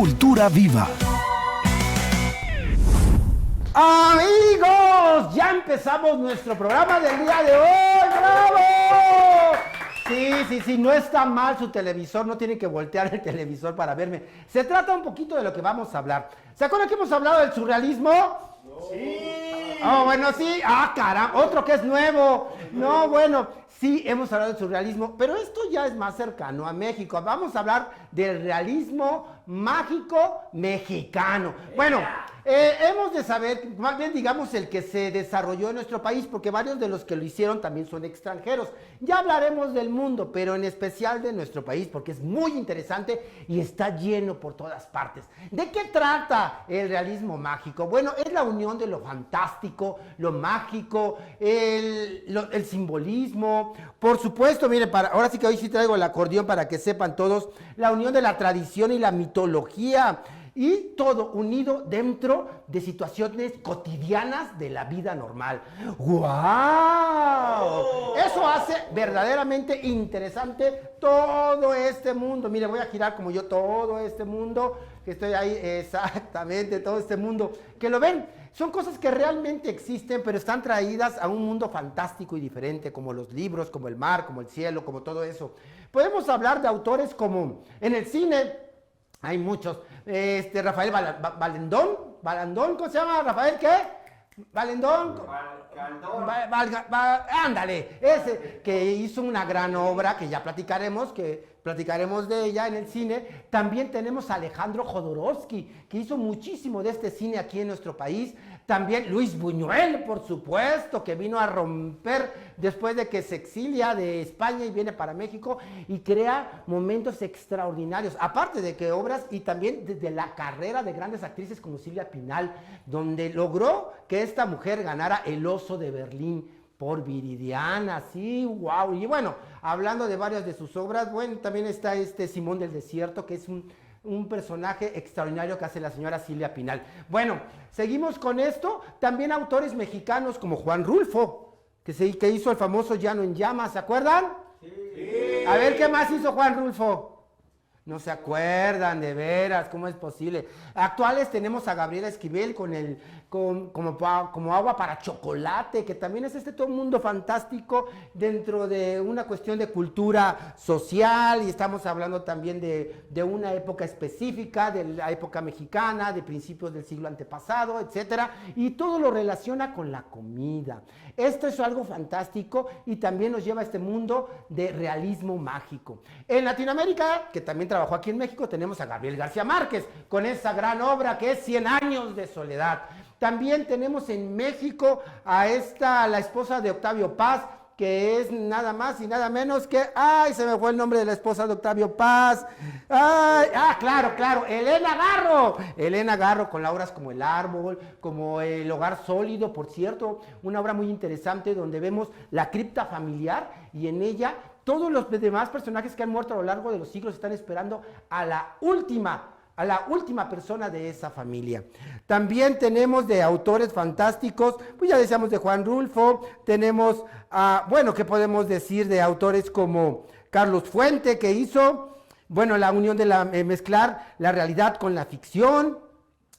Cultura Viva. Amigos, ya empezamos nuestro programa del día de hoy. ¡Bravo! Sí, no está mal su televisor, no tiene que voltear el televisor para verme. Se trata un poquito de lo que vamos a hablar. ¿Se acuerdan que hemos hablado del surrealismo? Sí. Oh, bueno, sí. Ah, caramba, otro que es nuevo. No, bueno, sí, hemos hablado del surrealismo, pero esto ya es más cercano a México. Vamos a hablar del realismo mágico mexicano. Bueno, hemos de saber, más bien digamos el que se desarrolló en nuestro país, porque varios de los que lo hicieron también son extranjeros. Ya hablaremos del mundo, pero en especial de nuestro país, porque es muy interesante y está lleno por todas partes. ¿De qué trata el realismo mágico? Bueno, es la unión de lo fantástico, lo mágico, el simbolismo. Por supuesto, mire, ahora sí que hoy sí traigo el acordeón para que sepan todos, la unión de la tradición y la mitología. Y todo unido dentro de situaciones cotidianas de la vida normal. ¡Guau! Eso hace verdaderamente interesante todo este mundo. Mire, voy a girar como yo todo este mundo, que estoy ahí exactamente, todo este mundo. Que lo ven, son cosas que realmente existen, pero están traídas a un mundo fantástico y diferente, como los libros, como el mar, como el cielo, como todo eso. Podemos hablar de autores como en el cine. Hay muchos. Rafael Balandón, ¿cómo se llama? ¿Rafael qué? Valendón. Ándale, ese que hizo una gran obra que ya platicaremos de ella en el cine. También tenemos a Alejandro Jodorowsky, que hizo muchísimo de este cine aquí en nuestro país. También Luis Buñuel, por supuesto, que vino a romper después de que se exilia de España y viene para México y crea momentos extraordinarios. Aparte de que obras y también desde la carrera de grandes actrices como Silvia Pinal, donde logró que esta mujer ganara el Oso de Berlín por Viridiana, sí, wow. Y bueno, hablando de varias de sus obras, bueno, también está Simón del Desierto, que es un personaje extraordinario que hace la señora Silvia Pinal. Bueno, seguimos con esto. También autores mexicanos como Juan Rulfo, que hizo el famoso Llano en Llamas, ¿se acuerdan? Sí. A ver, ¿qué más hizo Juan Rulfo? No se acuerdan, de veras, ¿cómo es posible? Actuales tenemos a Gabriela Esquivel como Agua para Chocolate, que también es todo un mundo fantástico dentro de una cuestión de cultura social, y estamos hablando también de una época específica, de la época mexicana, de principios del siglo antepasado, etcétera, y todo lo relaciona con la comida. Esto es algo fantástico y también nos lleva a este mundo de realismo mágico. En Latinoamérica, que también trabajó aquí en México, tenemos a Gabriel García Márquez con esa gran obra que es 100 años de soledad. También tenemos en México a la esposa de Octavio Paz, que es nada más y nada menos que, ¡ay, se me fue el nombre de la esposa de Octavio Paz! ¡Ay! ¡Ah, claro! Elena Garro con obras como El Árbol, como El Hogar Sólido, por cierto, una obra muy interesante donde vemos la cripta familiar y en ella todos los demás personajes que han muerto a lo largo de los siglos están esperando a la última persona de esa familia. También tenemos de autores fantásticos, pues ya decíamos de Juan Rulfo, tenemos, ¿qué podemos decir de autores como Carlos Fuente, que hizo, la unión de mezclar la realidad con la ficción,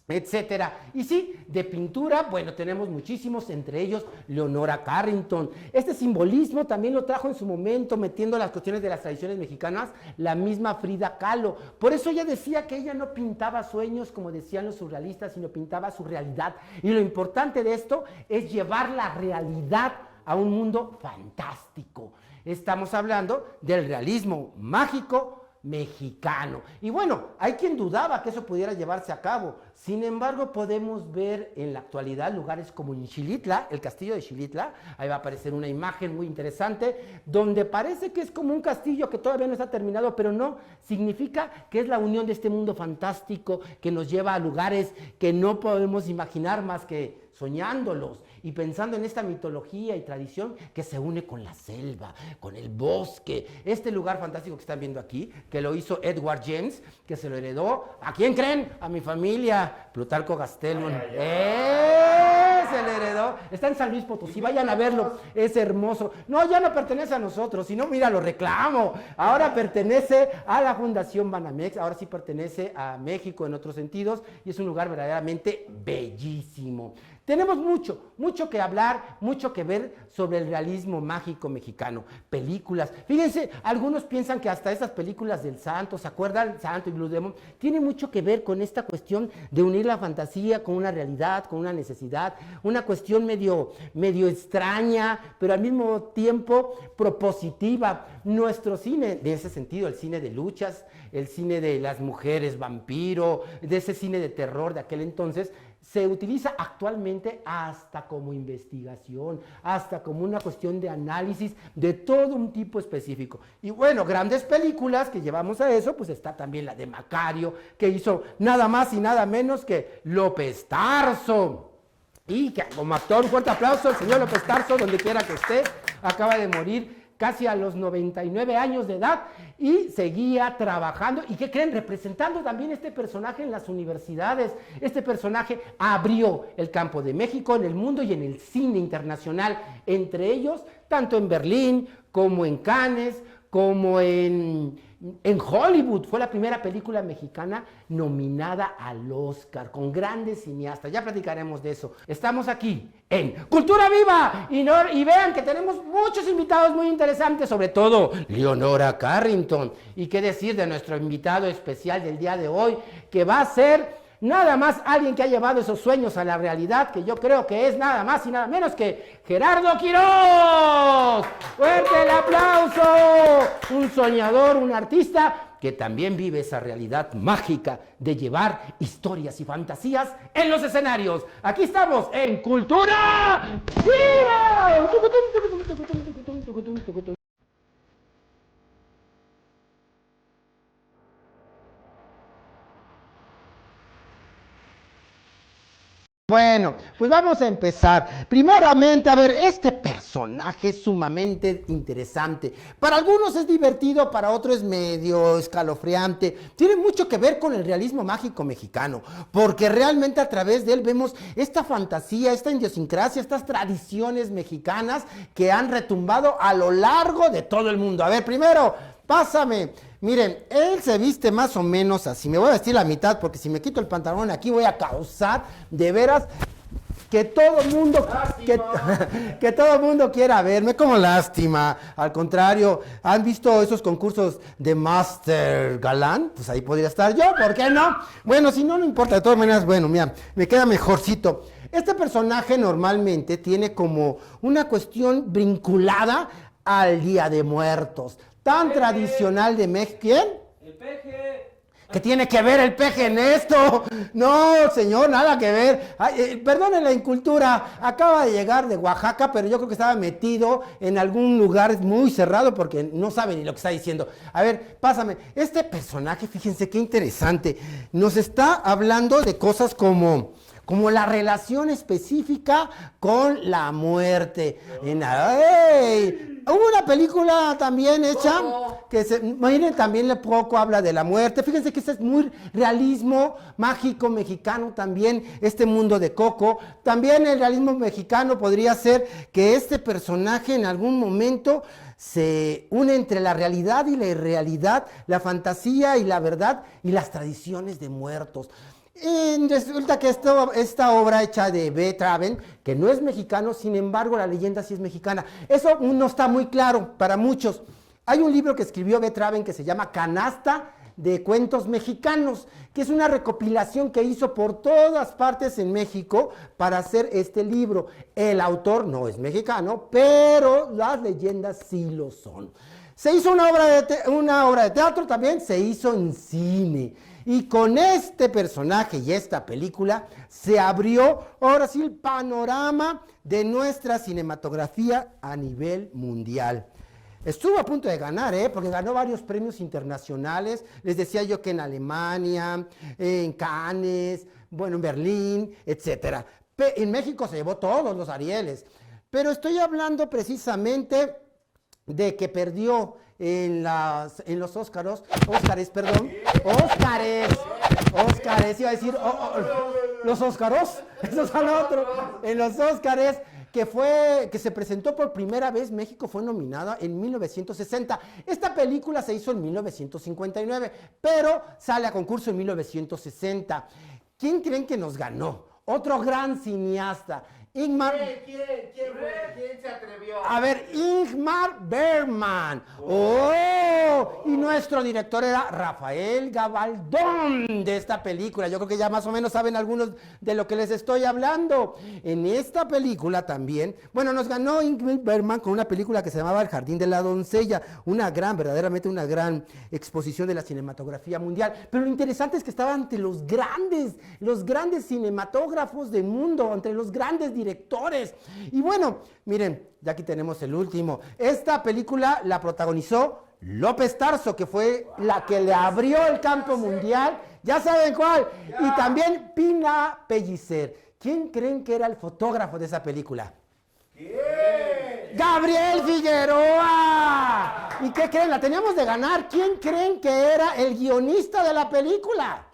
etcétera? Y sí, de pintura, tenemos muchísimos, entre ellos Leonora Carrington. Este simbolismo también lo trajo en su momento, metiendo las cuestiones de las tradiciones mexicanas, la misma Frida Kahlo. Por eso ella decía que ella no pintaba sueños, como decían los surrealistas, sino pintaba su realidad. Y lo importante de esto es llevar la realidad a un mundo fantástico. Estamos hablando del realismo mágico mexicano. Y hay quien dudaba que eso pudiera llevarse a cabo. Sin embargo, podemos ver en la actualidad lugares como en Xilitla, el castillo de Xilitla. Ahí va a aparecer una imagen muy interesante, donde parece que es como un castillo que todavía no está terminado, pero no, significa que es la unión de este mundo fantástico que nos lleva a lugares que no podemos imaginar más que soñándolos y pensando en esta mitología y tradición que se une con la selva, con el bosque. Este lugar fantástico que están viendo aquí, que lo hizo Edward James, que se lo heredó, ¿a quién creen? A mi familia, Plutarco Gastelum. Se le heredó ¿no? Está en San Luis Potosí, vayan a verlo, es hermoso. No, ya no pertenece a nosotros, sino mira, lo reclamo. Ahora pertenece a la Fundación Banamex, ahora sí pertenece a México en otros sentidos y es un lugar verdaderamente bellísimo. Tenemos mucho que hablar, mucho que ver sobre el realismo mágico mexicano. Películas. Fíjense, algunos piensan que hasta esas películas del Santo, ¿se acuerdan? Santo y Blue Demon, tiene mucho que ver con esta cuestión de unir la fantasía con una realidad, con una necesidad, una cuestión medio extraña, pero al mismo tiempo propositiva. Nuestro cine, de ese sentido, el cine de luchas, el cine de las mujeres vampiro, de ese cine de terror de aquel entonces, se utiliza actualmente hasta como investigación, hasta como una cuestión de análisis de todo un tipo específico. Y bueno, grandes películas que llevamos a eso, pues está también la de Macario, que hizo nada más y nada menos que López Tarso. Y que como actor, un fuerte aplauso al señor López Tarso, donde quiera que esté, acaba de morir casi a los 99 años de edad y seguía trabajando y ¿qué creen? Representando también este personaje en las universidades. Este personaje abrió el campo de México en el mundo y en el cine internacional, entre ellos tanto en Berlín como en Cannes, como en Hollywood. Fue la primera película mexicana nominada al Oscar, con grandes cineastas. Ya platicaremos de eso. Estamos aquí en Cultura Viva y vean que tenemos muchos invitados muy interesantes, sobre todo Leonora Carrington. Y qué decir de nuestro invitado especial del día de hoy, que va a ser nada más alguien que ha llevado esos sueños a la realidad, que yo creo que es nada más y nada menos que Gerardo Quirós. ¡Fuerte el aplauso! Un soñador, un artista que también vive esa realidad mágica de llevar historias y fantasías en los escenarios. Aquí estamos en Cultura Viva. Bueno, pues vamos a empezar. Primeramente, a ver, este personaje es sumamente interesante. Para algunos es divertido, para otros es medio escalofriante. Tiene mucho que ver con el realismo mágico mexicano, porque realmente a través de él vemos esta fantasía, esta idiosincrasia, estas tradiciones mexicanas que han retumbado a lo largo de todo el mundo. A ver, primero, pásame. Miren, él se viste más o menos así. Me voy a vestir la mitad porque si me quito el pantalón aquí voy a causar de veras que todo el mundo que todo el mundo quiera verme. Como lástima. Al contrario, ¿han visto esos concursos de Master Galán? Pues ahí podría estar yo, ¿por qué no? Bueno, si no, no importa. De todas maneras, bueno, mira, me queda mejorcito. Este personaje normalmente tiene como una cuestión vinculada al Día de Muertos, tan tradicional de México. ¿Quién? El peje. ¿Qué tiene que ver el peje en esto? No, señor, nada que ver. Perdone la incultura, acaba de llegar de Oaxaca, pero yo creo que estaba metido en algún lugar muy cerrado porque no sabe ni lo que está diciendo. A ver, pásame. Este personaje, fíjense qué interesante, nos está hablando de cosas como la relación específica con la muerte. ¡Ey! Hubo una película también hecha miren, también le poco habla de la muerte. Fíjense que este es muy realismo mágico mexicano también, este mundo de Coco. También el realismo mexicano podría ser que este personaje en algún momento se une entre la realidad y la irrealidad, la fantasía y la verdad y las tradiciones de muertos. Resulta que esta obra hecha de B. Traven, que no es mexicano, sin embargo la leyenda sí es mexicana. Eso no está muy claro para muchos. Hay un libro que escribió B. Traven que se llama Canasta de Cuentos Mexicanos, que es una recopilación que hizo por todas partes en México para hacer este libro. El autor no es mexicano, pero las leyendas sí lo son. Se hizo una obra de teatro también, se hizo en cine. Y con este personaje y esta película se abrió ahora sí el panorama de nuestra cinematografía a nivel mundial. Estuvo a punto de ganar, porque ganó varios premios internacionales. Les decía yo que en Alemania, en Cannes, bueno, en Berlín, etc. En México se llevó todos los Arieles. Pero estoy hablando precisamente de que perdió en los Óscares, Óscares, iba a decir, los Óscaros, esos son otros, en los Óscares, que se presentó por primera vez, México fue nominada en 1960. Esta película se hizo en 1959, pero sale a concurso en 1960. ¿Quién creen que nos ganó? Otro gran cineasta. Ingmar. ¿Quién se atrevió? A ver, Ingmar Bergman. ¡Oh! Y nuestro director era Rafael Gabaldón de esta película. Yo creo que ya más o menos saben algunos de lo que les estoy hablando. En esta película también, bueno, nos ganó Ingmar Bergman con una película que se llamaba El Jardín de la Doncella. Verdaderamente una gran exposición de la cinematografía mundial. Pero lo interesante es que estaba ante los grandes cinematógrafos del mundo, entre los grandes directores. Y bueno, miren, ya aquí tenemos el último. Esta película la protagonizó López Tarso, que fue la que le abrió el campo mundial. Ya saben cuál. Y también Pina Pellicer. ¿Quién creen que era el fotógrafo de esa película? ¡Gabriel Figueroa! ¿Y qué creen? La teníamos de ganar. ¿Quién creen que era el guionista de la película?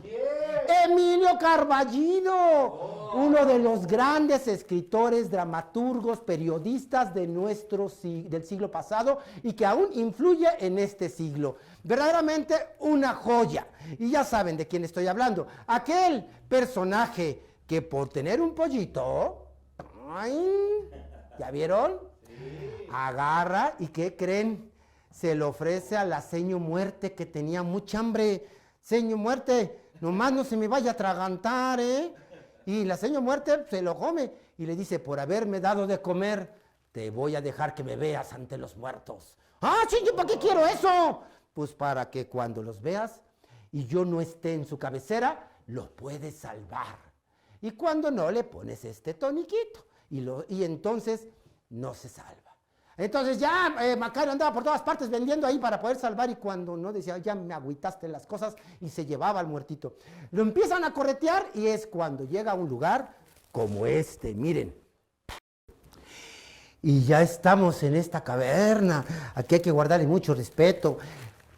Emilio Carballido, uno de los grandes escritores, dramaturgos, periodistas del siglo pasado y que aún influye en este siglo. Verdaderamente una joya. Y ya saben de quién estoy hablando. Aquel personaje que por tener un pollito, ¡ay! ¿Ya vieron? Sí. Agarra y ¿qué creen? Se lo ofrece a la seño Muerte que tenía mucha hambre. Seño Muerte, nomás no se me vaya a atragantar, ¿eh? Y la seño Muerte se lo come y le dice, por haberme dado de comer, te voy a dejar que me veas ante los muertos. ¡Ah, sí! ¿Para qué quiero eso? Pues para que cuando los veas y yo no esté en su cabecera, los puedes salvar. Y cuando no, le pones este toniquito. Y entonces no se salva. Entonces ya Macario andaba por todas partes vendiendo ahí para poder salvar y cuando no decía, ya me agüitaste las cosas y se llevaba al muertito. Lo empiezan a corretear y es cuando llega a un lugar como este, miren. Y ya estamos en esta caverna, aquí hay que guardarle mucho respeto.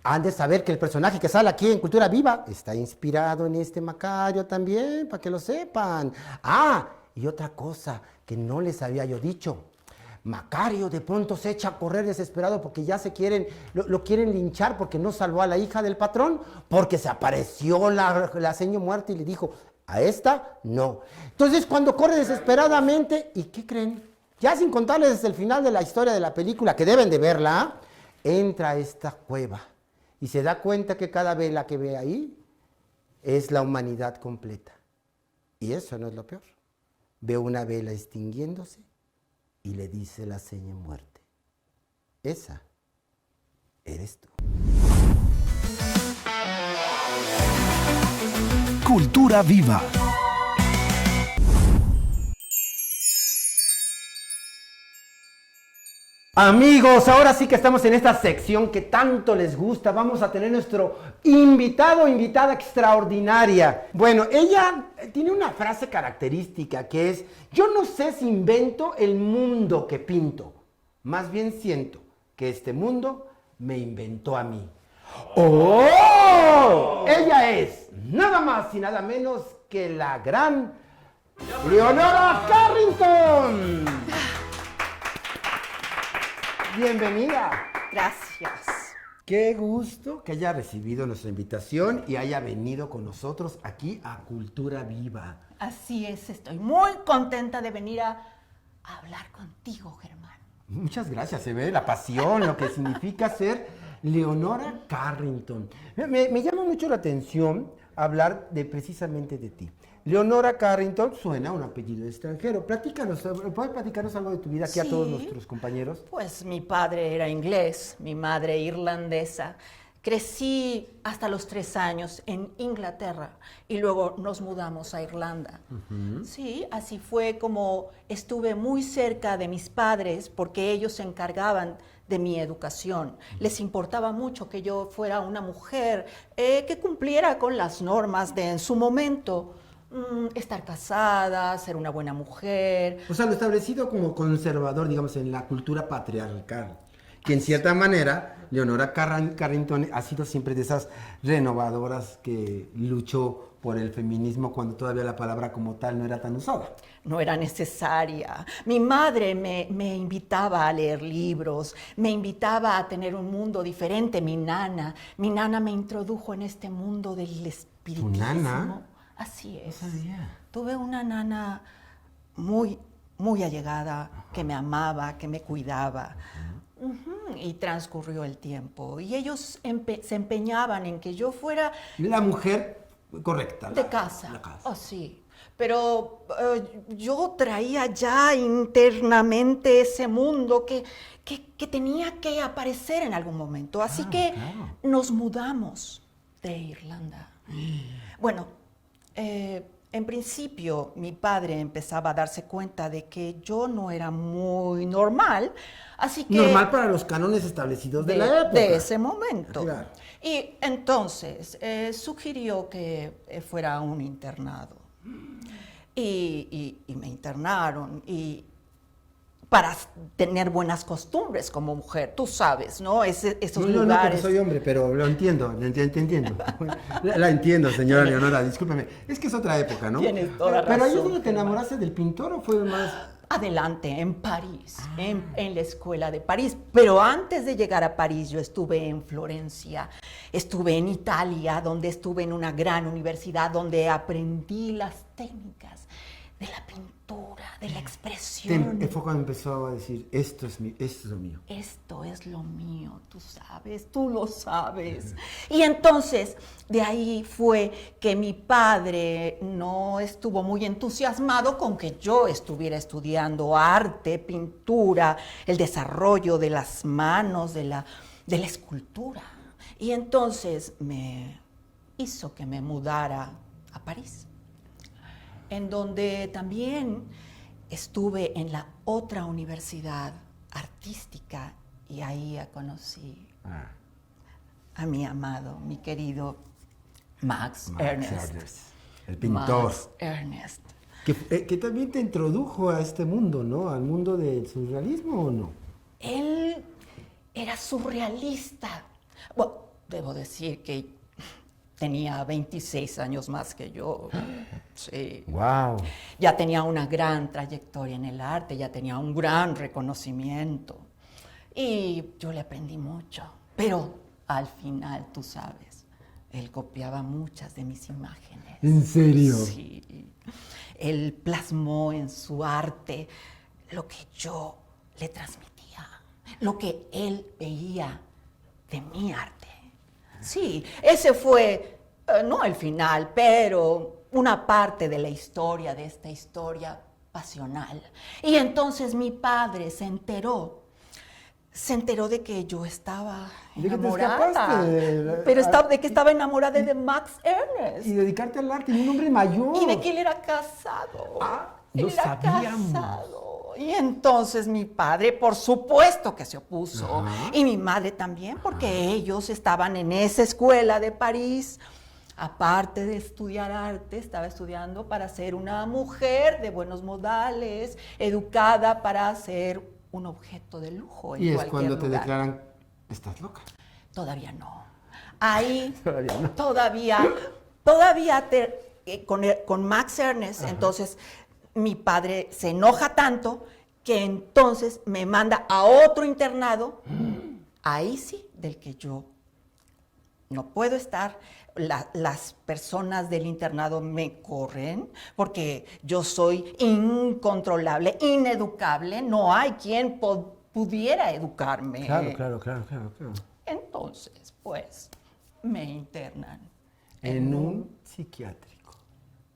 Han de saber que el personaje que sale aquí en Cultura Viva está inspirado en este Macario también, para que lo sepan. Ah, y otra cosa que no les había yo dicho. Macario de pronto se echa a correr desesperado porque ya lo quieren linchar porque no salvó a la hija del patrón, porque se apareció la seño Muerte y le dijo, a esta no. Entonces cuando corre desesperadamente, ¿y qué creen? Ya sin contarles desde el final de la historia de la película, que deben de verla, entra a esta cueva y se da cuenta que cada vela que ve ahí es la humanidad completa. Y eso no es lo peor. Ve una vela extinguiéndose y le dice la seña Muerte, esa eres tú. Cultura Viva. Amigos, ahora sí que estamos en esta sección que tanto les gusta. Vamos a tener nuestro invitado o invitada extraordinaria. Bueno, ella tiene una frase característica que es, yo no sé si invento el mundo que pinto, más bien siento que este mundo me inventó a mí. ¡Oh! Ella es nada más y nada menos que la gran Leonora Carrington. Bienvenida. Gracias. Qué gusto que haya recibido nuestra invitación y haya venido con nosotros aquí a Cultura Viva. Así es, estoy muy contenta de venir a hablar contigo, Germán. Muchas gracias, se ve la pasión, lo que significa ser Leonora Carrington. Me llama mucho la atención hablar precisamente de ti. Leonora Carrington suena a un apellido extranjero. ¿Puedes platicarnos algo de tu vida aquí a todos nuestros compañeros? Pues mi padre era inglés, mi madre irlandesa. Crecí hasta los 3 años en Inglaterra y luego nos mudamos a Irlanda. Sí, así fue como estuve muy cerca de mis padres porque ellos se encargaban de mi educación. Les importaba mucho que yo fuera una mujer que cumpliera con las normas de en su momento. Estar casada, ser una buena mujer. O sea, lo establecido como conservador, digamos, en la cultura patriarcal. que en cierta manera Leonora Carrington ha sido siempre de esas renovadoras que luchó por el feminismo cuando todavía la palabra como tal no era tan usada. No era necesaria. Mi madre me invitaba a leer libros, me invitaba a tener un mundo diferente. Mi nana me introdujo en este mundo del espiritismo. ¿Tu nana? Así es. No sabía. Tuve una nana muy, muy allegada, que me amaba, que me cuidaba. Ujú, y transcurrió el tiempo. Y ellos se empeñaban en que yo fuera La mujer correcta. de casa. La casa. Oh, sí. Pero yo traía ya internamente ese mundo que tenía que aparecer en algún momento. Así que claro. nos mudamos de Irlanda. Bueno, en principio mi padre empezaba a darse cuenta de que yo no era muy normal, así que... Normal para los cánones establecidos de la época. De ese momento. Claro. Y entonces sugirió que fuera a un internado. Y me internaron y para tener buenas costumbres como mujer, tú sabes, ¿no? Esos No, lugares. porque soy hombre, pero lo entiendo, te entiendo. La entiendo, señora Leonora, discúlpeme. Es que es otra época, ¿no? Tienes toda Pero ahí es razón, donde te enamoraste del pintor, ¿o fue más...? Adelante, en París, en la escuela de París. Pero antes de llegar a París, yo estuve en Florencia, estuve en Italia, donde estuve en una gran universidad, donde aprendí las técnicas de la pintura, de la expresión. Fue cuando empezó a decir, esto es lo mío. Esto es lo mío, tú sabes, tú lo sabes. Y entonces, de ahí fue que mi padre no estuvo muy entusiasmado con que yo estuviera estudiando arte, pintura, el desarrollo de las manos, de la escultura. Y entonces me hizo que me mudara a París, en donde también estuve en la otra universidad artística y ahí conocí a mi amado, mi querido Max Ernst. El pintor. Max Ernst. Que también te introdujo a este mundo, ¿no? Al mundo del surrealismo, ¿o no? Él era surrealista. Bueno, debo decir que tenía 26 años más que yo. Sí. ¡Wow! Ya tenía una gran trayectoria en el arte, ya tenía un gran reconocimiento. Y yo le aprendí mucho. Pero al final, tú sabes, él copiaba muchas de mis imágenes. ¿En serio? Sí. Él plasmó en su arte lo que yo le transmitía, lo que él veía de mi arte. Sí, ese fue, no el final, pero una parte de la historia, de esta historia pasional. Y entonces mi padre se enteró de que yo estaba enamorada. De que estaba enamorada de Max Ernst. Y dedicarte al arte, y un hombre mayor. Y de que él era casado. No Él era sabíamos. casado. Y entonces mi padre, por supuesto que se opuso. Ajá. Y mi madre también, porque ellos estaban en esa escuela de París. Aparte de estudiar arte, estaba estudiando para ser una mujer de buenos modales, educada para ser un objeto de lujo en Y es cualquier cuando te lugar. declaran, estás loca. Todavía no. Ahí, Todavía no. todavía con Max Ernst, entonces mi padre se enoja tanto que entonces me manda a otro internado, ahí sí, del que yo no puedo estar. Las personas del internado me corren porque yo soy incontrolable, ineducable, no hay quien pudiera educarme. Claro. Entonces, pues, me internan. En un psiquiátrico.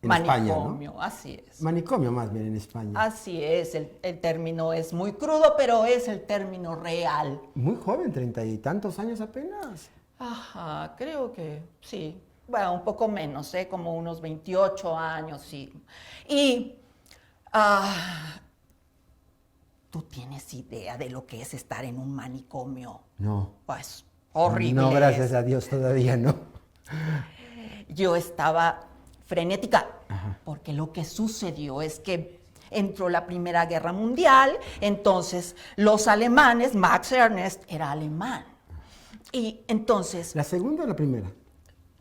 En España, Manicomio, ¿no? así es. Manicomio más bien en España. Así es, el término es muy crudo, pero es el término real. Muy joven, 30 y tantos años apenas. Ajá, creo que sí. Bueno, un poco menos, como unos 28 años, sí. Y ¿tú tienes idea de lo que es estar en un manicomio? No. Pues horrible. No, gracias a Dios, todavía no. Yo estaba frenética, porque lo que sucedió es que Entró la Primera Guerra Mundial, entonces los alemanes, Max Ernst era alemán. Y entonces... ¿La segunda o la primera?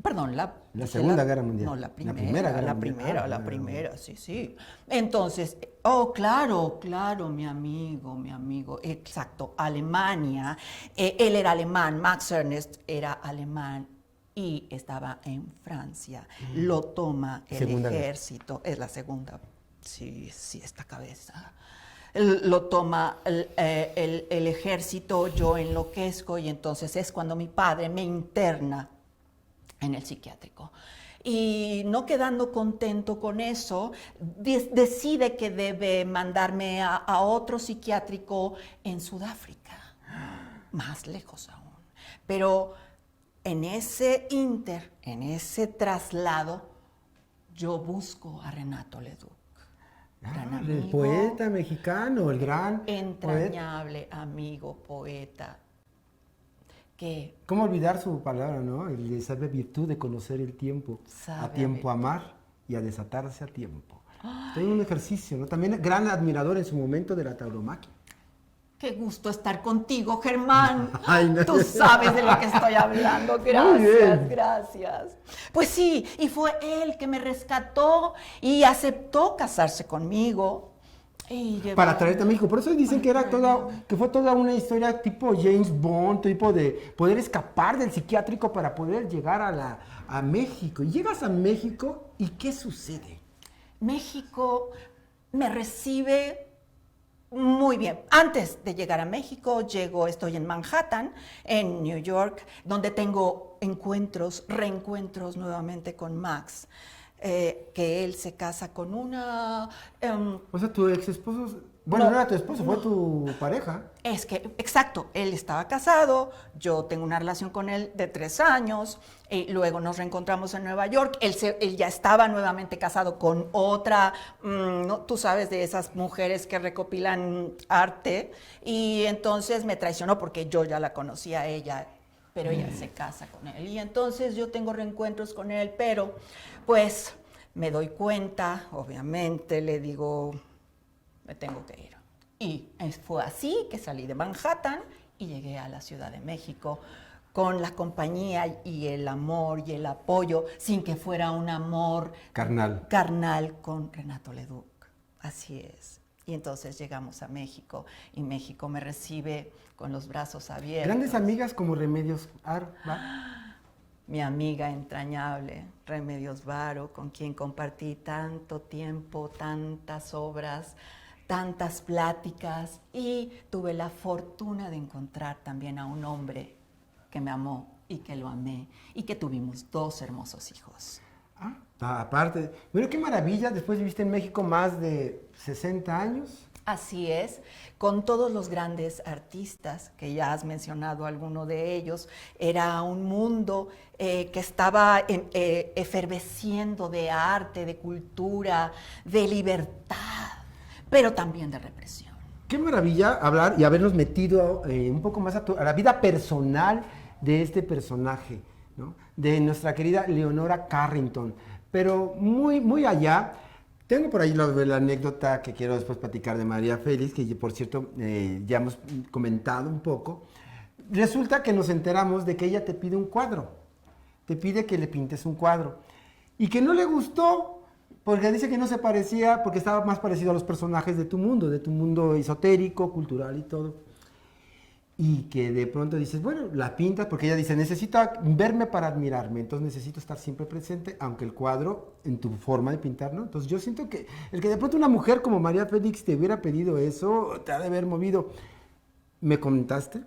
Perdón, La Segunda Guerra Mundial. No, la primera. La Primera Guerra la Mundial. primera, la primera, sí, sí. Entonces, oh, claro, mi amigo, exacto, Alemania. Él era alemán, Max Ernst era alemán y estaba en Francia. Lo toma el Segunda ejército, es la segunda, sí, esta cabeza. Lo toma el ejército, yo enloquezco y entonces es cuando mi padre me interna en el psiquiátrico. Y no quedando contento con eso, decide que debe mandarme a otro psiquiátrico en Sudáfrica, más lejos aún. Pero en ese en ese traslado, yo busco a Renato Leduc. Gran El amigo, poeta mexicano, el gran entrañable amigo, poeta. Que ¿Cómo olvidar su palabra, no? El sabe virtud de conocer el tiempo. A tiempo amar y a desatarse a tiempo. Es un ejercicio, ¿no? También gran admirador en su momento de la tauromaquia. qué gusto estar contigo, Germán. Ay, no. Tú sabes de lo que estoy hablando. Gracias, gracias. Pues sí, y fue él que me rescató y aceptó casarse conmigo. Para traerte a México. Por eso dicen que que fue toda una historia tipo James Bond, tipo de poder escapar del psiquiátrico para poder llegar a México. Y llegas a México y ¿qué sucede? México me recibe muy bien. Antes de llegar a México, estoy en Manhattan, en New York, donde tengo reencuentros nuevamente con Max. Que él se casa con una... O sea, tu ex esposo... Bueno, no era tu esposo, fue tu pareja. Es que, exacto, él estaba casado, yo tengo una relación con él de 3 años, y luego nos reencontramos en Nueva York, él ya estaba nuevamente casado con otra, ¿no? Tú sabes, de esas mujeres que recopilan arte, y entonces me traicionó porque yo ya la conocía a ella, pero ella se casa con él. Y entonces yo tengo reencuentros con él, pero pues me doy cuenta, obviamente, le digo, me tengo que ir. Y fue así que salí de Manhattan y llegué a la Ciudad de México con la compañía y el amor y el apoyo, sin que fuera un amor carnal con Renato Leduc. Así es. Y entonces llegamos a México y México me recibe con los brazos abiertos. Grandes amigas como Remedios Varo. Mi amiga entrañable, Remedios Varo, con quien compartí tanto tiempo, tantas obras, tantas pláticas y tuve la fortuna de encontrar también a un hombre que me amó y que lo amé y que tuvimos 2 hermosos hijos. Aparte, bueno, qué maravilla, después viviste en México más de 60 años. Así es, con todos los grandes artistas, que ya has mencionado alguno de ellos, era un mundo que estaba efervesciendo de arte, de cultura, de libertad, pero también de represión. Qué maravilla hablar y habernos metido un poco más a la vida personal de este personaje, ¿no? De nuestra querida Leonora Carrington. Pero muy, muy allá, tengo por ahí la anécdota que quiero después platicar de María Félix, que por cierto ya hemos comentado un poco. Resulta que nos enteramos de que ella te pide un cuadro, te pide que le pintes un cuadro, y que no le gustó, porque dice que no se parecía, porque estaba más parecido a los personajes de tu mundo esotérico, cultural y todo. Y que de pronto dices, bueno, la pintas, porque ella dice, necesito verme para admirarme, entonces necesito estar siempre presente, aunque el cuadro, en tu forma de pintar, ¿no? Entonces yo siento que el que de pronto una mujer como María Félix te hubiera pedido eso, te ha de haber movido. Me comentaste,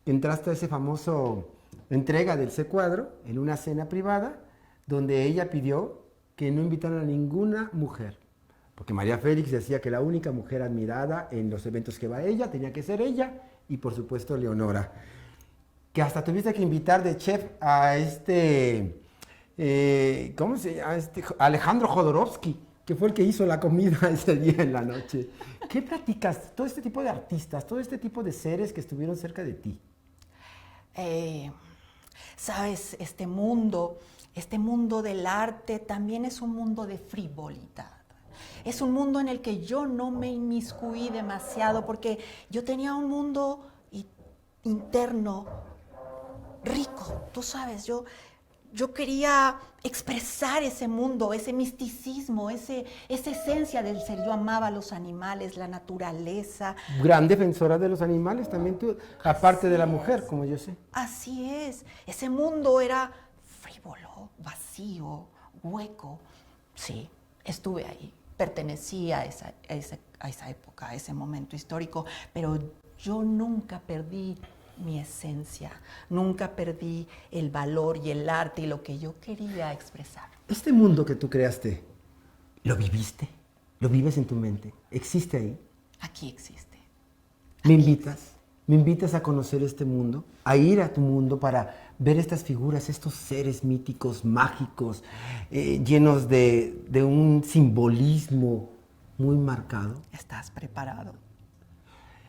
entraste a ese famoso entrega del ese cuadro, en una cena privada, donde ella pidió que no invitaran a ninguna mujer, porque María Félix decía que la única mujer admirada en los eventos que va ella, tenía que ser ella, y por supuesto Leonora, que hasta tuviste que invitar de chef a ¿cómo se llama? Alejandro Jodorowsky, que fue el que hizo la comida ese día en la noche. ¿Qué platicas? Todo este tipo de artistas, todo este tipo de seres que estuvieron cerca de ti. Sabes, este mundo del arte también es un mundo de frivolidad. Es un mundo en el que yo no me inmiscuí demasiado porque yo tenía un mundo interno rico, tú sabes, yo quería expresar ese mundo, ese misticismo, esa esencia del ser. Yo amaba a los animales, la naturaleza. Gran defensora de los animales también tú, aparte de la mujer, como yo sé. Así es, ese mundo era frívolo, vacío, hueco. Sí, estuve ahí, pertenecí a esa época, a ese momento histórico, pero yo nunca perdí mi esencia, nunca perdí el valor y el arte y lo que yo quería expresar. Este mundo que tú creaste, ¿lo viviste? ¿Lo vives en tu mente? ¿Existe ahí? Aquí existe. ¿Me invitas? ¿Me invitas a conocer este mundo? A ir a tu mundo para ver estas figuras, estos seres míticos, mágicos, llenos de un simbolismo muy marcado. ¿Estás preparado?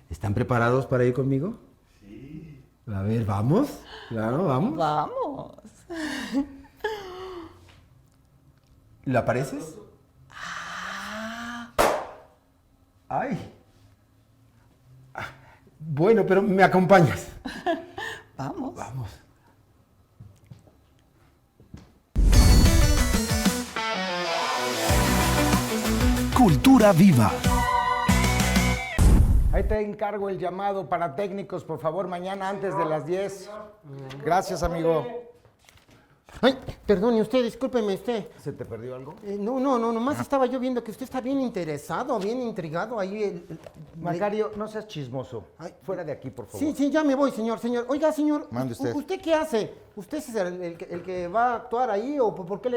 ¿Están preparados para ir conmigo? A ver, ¿vamos? Claro, vamos. Vamos. ¿Le apareces? ¡Ay! Bueno, pero ¿me acompañas? Vamos. Vamos. Cultura Viva. Ahí te encargo el llamado para técnicos, por favor, mañana antes de las 10. Gracias, amigo. Ay, perdone usted, discúlpeme usted. ¿Se te perdió algo? No, nomás estaba yo viendo que usted está bien interesado, bien intrigado ahí. Macario, no seas chismoso. Ay. Fuera de aquí, por favor. Sí, ya me voy, señor. Oiga, señor, Mande usted. ¿usted qué hace? ¿Usted es el que va a actuar ahí o por qué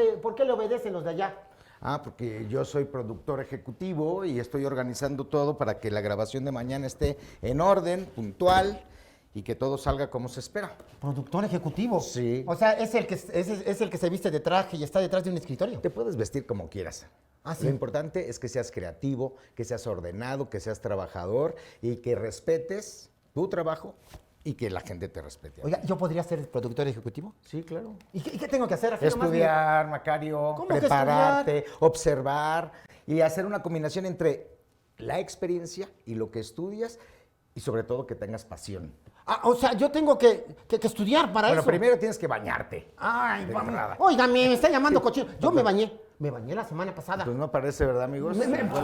le obedecen los de allá? Ah, porque yo soy productor ejecutivo y estoy organizando todo para que la grabación de mañana esté en orden, puntual y que todo salga como se espera. ¿Productor ejecutivo? Sí. O sea, es el que se viste de traje y está detrás de un escritorio. Te puedes vestir como quieras. Ah, ¿sí? Lo importante es que seas creativo, que seas ordenado, que seas trabajador y que respetes tu trabajo y que la gente te respete. Oiga, ¿yo podría ser el productor ejecutivo? Sí, claro. ¿Y qué tengo que hacer? Así nomás Estudiar, Macario, ¿Cómo que prepararte, observar y hacer una combinación entre la experiencia y lo que estudias y sobre todo que tengas pasión. Ah, o sea, yo tengo que estudiar para Pero eso. primero tienes que bañarte. Ay, de vamos. entrada. Oiga, me está llamando cochino. Yo me bañé la semana pasada. Pues no parece, ¿verdad, amigos?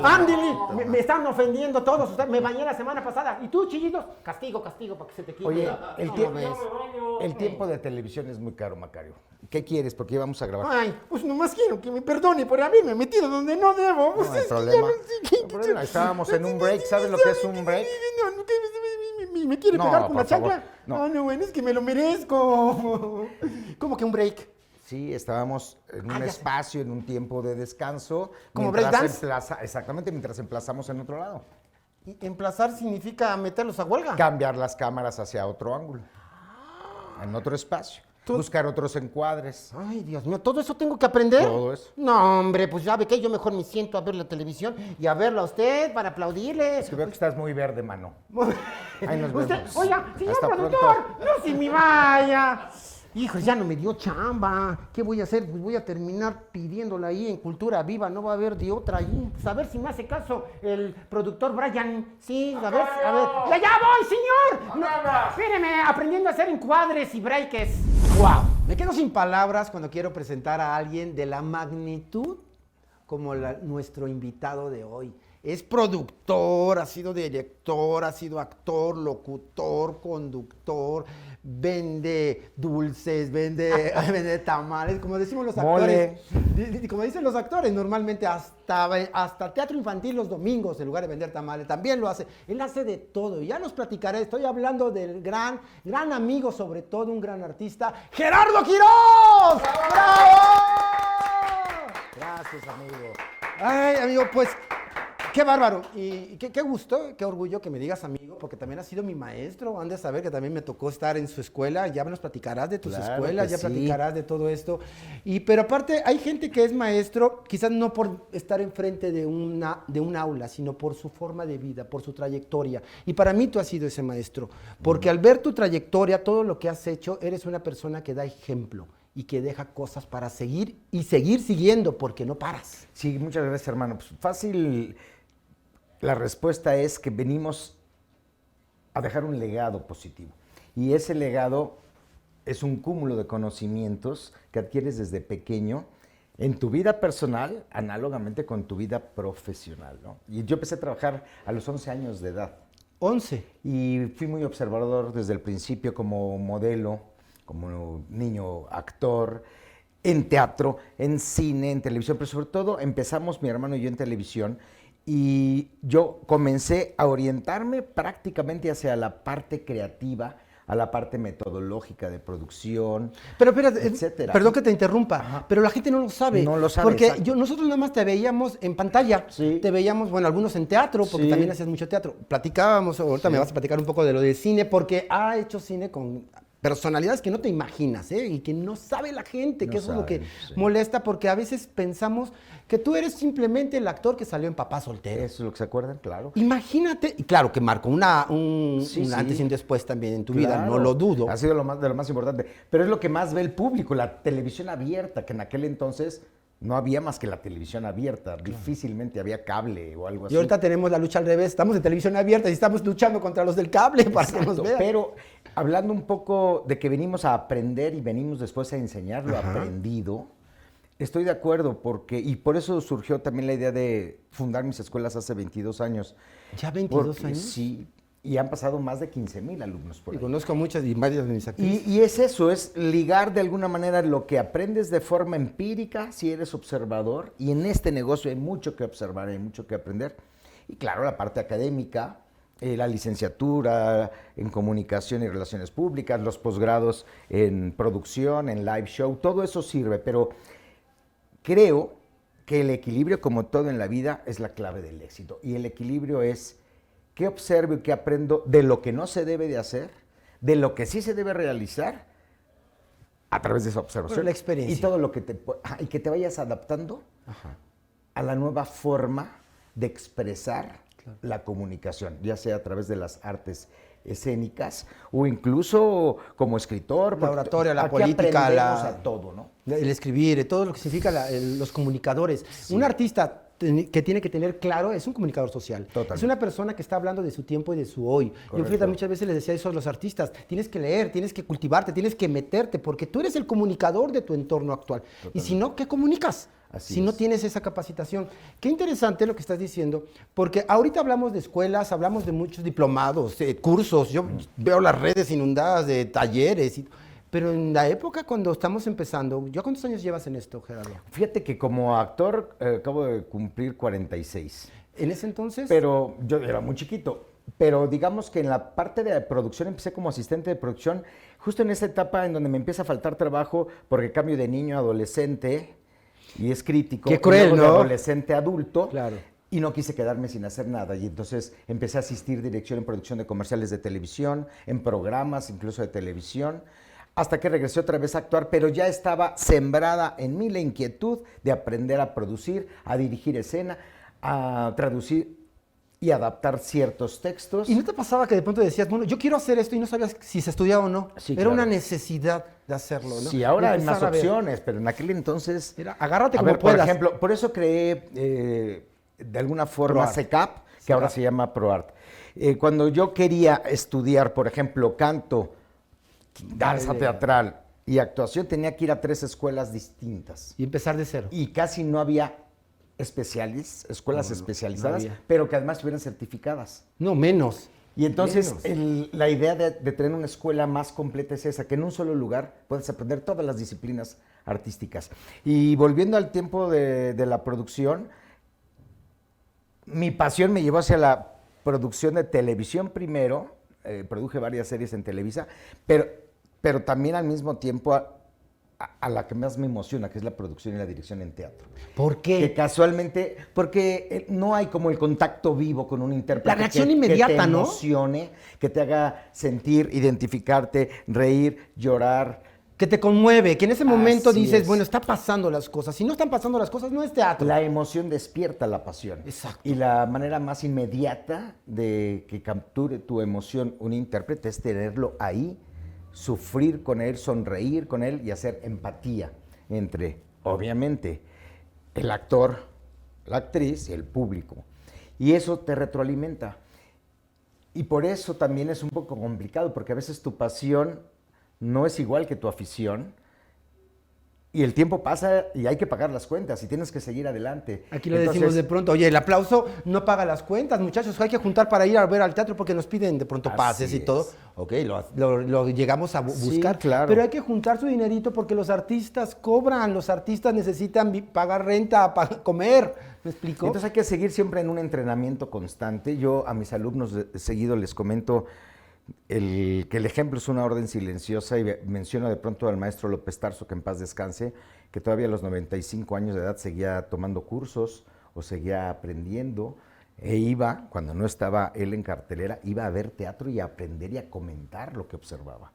Ándele, me están ofendiendo todos. Me bañé la semana pasada. ¿Y tú, chillitos? Castigo, para que se te quite. Oye, ¿Cómo ves? el tiempo de televisión es muy caro, Macario. ¿Qué quieres? Porque íbamos a grabar. Ay, pues nomás quiero que me perdone por haberme metido donde no debo. Pues No hay es que problema. ya no sé No hay problema. Estábamos en un break. ¿Sabes lo que es un break? No, ¿qué? ¿Me quiere No, pegar con por la chancla? favor, no. Ah, no, bueno, es que me lo merezco. ¿Cómo que un break? Sí, estábamos en un ya sé. espacio, en un tiempo de descanso. ¿Como mientras breakdance? Exactamente, mientras emplazamos en otro lado. ¿Y emplazar significa meterlos a huelga? Cambiar las cámaras hacia otro ángulo. En otro espacio. Buscar otros encuadres. Ay, Dios mío, ¿todo eso tengo que aprender? Todo eso. No, hombre, pues ya ve que yo mejor me siento a ver la televisión y a verla a usted para aplaudirle. Es que veo que estás muy verde, mano. Ahí nos Usted, vemos. oiga, señor Hasta productor, pronto. no se me vaya. Hijo, ya no me dio chamba. ¿Qué voy a hacer? Pues voy a terminar pidiéndola ahí en Cultura Viva. No va a haber de otra ahí. Pues a ver si me hace caso el productor Brian. Sí, a ver. ¡Ya voy, señor! No, espéreme, aprendiendo a hacer encuadres y breaks. ¡Wow! Me quedo sin palabras cuando quiero presentar a alguien de la magnitud como nuestro invitado de hoy. Es productor, ha sido director, ha sido actor, locutor, conductor, vende dulces, vende tamales, como decimos los actores. Como dicen los actores, normalmente hasta teatro infantil los domingos, en lugar de vender tamales, también lo hace. Él hace de todo, y ya nos platicaré. Estoy hablando del gran amigo, sobre todo un gran artista, ¡Gerardo Quirós! ¡Bravo! Gracias, amigo. Ay, amigo, pues, qué bárbaro. Y qué gusto, qué orgullo que me digas amigo, porque también has sido mi maestro. Han de saber que también me tocó estar en su escuela. Ya nos platicarás de tus Claro escuelas, que ya sí. platicarás de todo esto. Pero aparte, hay gente que es maestro, quizás no por estar enfrente de un aula, sino por su forma de vida, por su trayectoria. Y para mí tú has sido ese maestro, porque al ver tu trayectoria, todo lo que has hecho, eres una persona que da ejemplo. y que deja cosas para seguir y seguir siguiendo porque no paras. Sí, muchas gracias, hermano. Pues fácil, la respuesta es que venimos a dejar un legado positivo. Y ese legado es un cúmulo de conocimientos que adquieres desde pequeño en tu vida personal, análogamente con tu vida profesional, ¿no? Y yo empecé a trabajar a los 11 años de edad. 11. Y fui muy observador desde el principio como modelo, como niño actor, en teatro, en cine, en televisión, pero sobre todo empezamos mi hermano y yo en televisión y yo comencé a orientarme prácticamente hacia la parte creativa, a la parte metodológica de producción, Pero espérate, etcétera. perdón que te interrumpa, Ajá. pero la gente no lo sabe. No lo sabe, Porque exacto. nosotros nada más te veíamos en pantalla, Sí. te veíamos, bueno, algunos en teatro, porque Sí. también hacías mucho teatro. Platicábamos, ahorita me vas a platicar un poco de lo de cine, porque ha hecho cine con personalidades que no te imaginas, ¿eh? Y que no sabe la gente, No que eso es lo que saben, sí. molesta, porque a veces pensamos que tú eres simplemente el actor que salió en Papá Soltero. Eso es lo que se acuerdan, claro. Imagínate, y claro que marcó un Sí, sí. antes y un después también en tu vida, Claro, no lo dudo. Ha sido de lo más importante. Pero es lo que más ve el público, la televisión abierta, que en aquel entonces no había más que la televisión abierta. Difícilmente había cable o algo así. Y ahorita tenemos la lucha al revés, estamos en televisión abierta y estamos luchando contra los del cable para que nos Exacto, vean. pero hablando un poco de que venimos a aprender y venimos después a enseñar lo aprendido, estoy de acuerdo y por eso surgió también la idea de fundar mis escuelas hace 22 años. ¿Ya 22 Porque años? Sí, y han pasado más de 15,000 alumnos por Y ahí. conozco a muchas y varias de mis actrices. Y es eso, es ligar de alguna manera lo que aprendes de forma empírica, si eres observador, y en este negocio hay mucho que observar, hay mucho que aprender. Y claro, la parte académica, la licenciatura en comunicación y relaciones públicas, los posgrados en producción, en live show, todo eso sirve, pero creo que el equilibrio, como todo en la vida, es la clave del éxito. Y el equilibrio es qué observo y qué aprendo de lo que no se debe de hacer, de lo que sí se debe realizar a través de esa observación. Bueno, la experiencia. Y todo lo que y que te vayas adaptando a la nueva forma de expresar la comunicación, ya sea a través de las artes escénicas o incluso como escritor. La porque oratoria, la aquí política, aprendemos a todo, ¿no? El escribir, todo lo que significa los comunicadores. Un artista que tiene que tener claro es un comunicador social. Totalmente. Es una persona que está hablando de su tiempo y de su hoy. Yo fíjate, muchas veces les decía eso a los artistas. Tienes que leer, tienes que cultivarte, tienes que meterte, porque tú eres el comunicador de tu entorno actual. Y si no, ¿qué comunicas? Así si no es. tienes esa capacitación. Qué interesante lo que estás diciendo, porque ahorita hablamos de escuelas, hablamos de muchos diplomados, cursos. Yo veo las redes inundadas de talleres. Pero en la época cuando estamos empezando, ¿ya cuántos años llevas en esto, Gerardo? Fíjate que como actor acabo de cumplir 46, En ese entonces, pero yo era muy chiquito. Pero digamos que en la parte de producción empecé como asistente de producción, justo en esa etapa en donde me empieza a faltar trabajo porque cambio de niño a adolescente y es crítico. Qué cruel, y luego de ¿no? adolescente a adulto. Claro. Y no quise quedarme sin hacer nada. Y entonces empecé a asistir dirección en producción de comerciales de televisión, en programas incluso de televisión, hasta que regresé otra vez a actuar, pero ya estaba sembrada en mí la inquietud de aprender a producir, a dirigir escena, a traducir y adaptar ciertos textos. ¿y no te pasaba que de pronto decías, bueno, yo quiero hacer esto y no sabías si se estudiaba o no? Sí, Era claro. una necesidad de hacerlo, ¿no? Sí, ahora hay Empezar más a ver. opciones, pero en aquel entonces... Era, agárrate A como ver, por puedas. ejemplo, por eso creé de alguna forma ProArt. SECAP, que ahora se llama ProArt. Cuando yo quería estudiar, por ejemplo, canto, danza teatral y actuación, tenía que ir a 3 escuelas distintas. Y empezar de cero. Y casi no había escuelas No especializadas, había. pero que además estuvieran certificadas. No, menos. Y entonces Menos. la idea de tener una escuela más completa es esa, que en un solo lugar puedes aprender todas las disciplinas artísticas. Y volviendo al tiempo de la producción, mi pasión me llevó hacia la producción de televisión primero, produje varias series en Televisa, pero también al mismo tiempo a la que más me emociona, que es la producción y la dirección en teatro. ¿Por Que qué? casualmente, porque no hay como el contacto vivo con un intérprete. La reacción que inmediata, te ¿no? emocione, que te haga sentir, identificarte, reír, llorar. Que te conmueve, que en ese momento Así dices, es. bueno, está pasando las cosas. Si no están pasando las cosas, no es teatro. La emoción despierta la pasión. Exacto. Y la manera más inmediata de que capture tu emoción un intérprete es tenerlo ahí sufrir con él, sonreír con él y hacer empatía entre, obviamente, el actor, la actriz y el público. Y eso te retroalimenta. Y por eso también es un poco complicado, porque a veces tu pasión no es igual que tu afición. Y el tiempo pasa y hay que pagar las cuentas y tienes que seguir adelante. Aquí le decimos de pronto, oye, el aplauso no paga las cuentas, muchachos, hay que juntar para ir a ver al teatro porque nos piden de pronto pases y todo. Ok, lo llegamos a buscar, sí, claro. Pero hay que juntar su dinerito porque los artistas cobran, los artistas necesitan pagar renta, comer, ¿me explico? Entonces hay que seguir siempre en un entrenamiento constante. Yo a mis alumnos seguido les comento que el ejemplo es una orden silenciosa y menciono de pronto al maestro López Tarso, que en paz descanse, que todavía a los 95 años de edad seguía tomando cursos o seguía aprendiendo e iba, cuando no estaba él en cartelera, iba a ver teatro y a aprender y a comentar lo que observaba.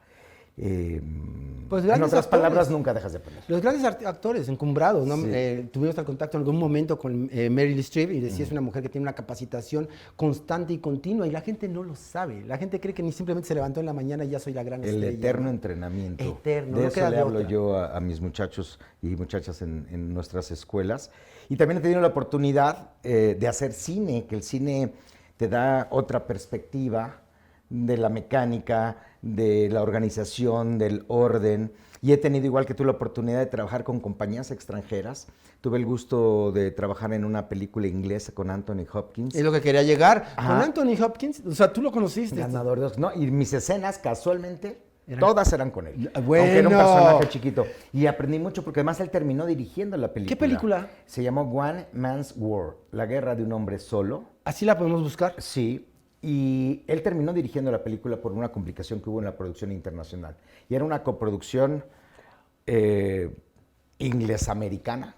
Pues en otras actores. palabras, nunca dejas de aprender. Los grandes actores encumbrados, ¿no? Sí. Tuvimos el contacto en algún momento con Meryl Streep y decía, es una mujer que tiene una capacitación constante y continua y la gente no lo sabe. La gente cree que ni simplemente se levantó en la mañana y ya soy la gran estrella. El eterno entrenamiento. Eterno, de no eso queda le de hablo otra. yo a mis muchachos y muchachas en nuestras escuelas. Y también he tenido la oportunidad de hacer cine, que el cine te da otra perspectiva de la mecánica, de la organización, del orden. Y he tenido, igual que tú, la oportunidad de trabajar con compañías extranjeras. Tuve el gusto de trabajar en una película inglesa con Anthony Hopkins. Es lo que quería llegar. Ajá. Con Anthony Hopkins, o sea, tú lo conociste. Ganador de Oscar. No, y mis escenas, casualmente, ¿Eran? todas eran con él. Bueno. Aunque era un personaje chiquito. Y aprendí mucho porque además él terminó dirigiendo la película. ¿Qué película? Se llamó One Man's War, la guerra de un hombre solo. Así la podemos buscar. Sí. Y él terminó dirigiendo la película por una complicación que hubo en la producción internacional. Y era una coproducción inglés-americana.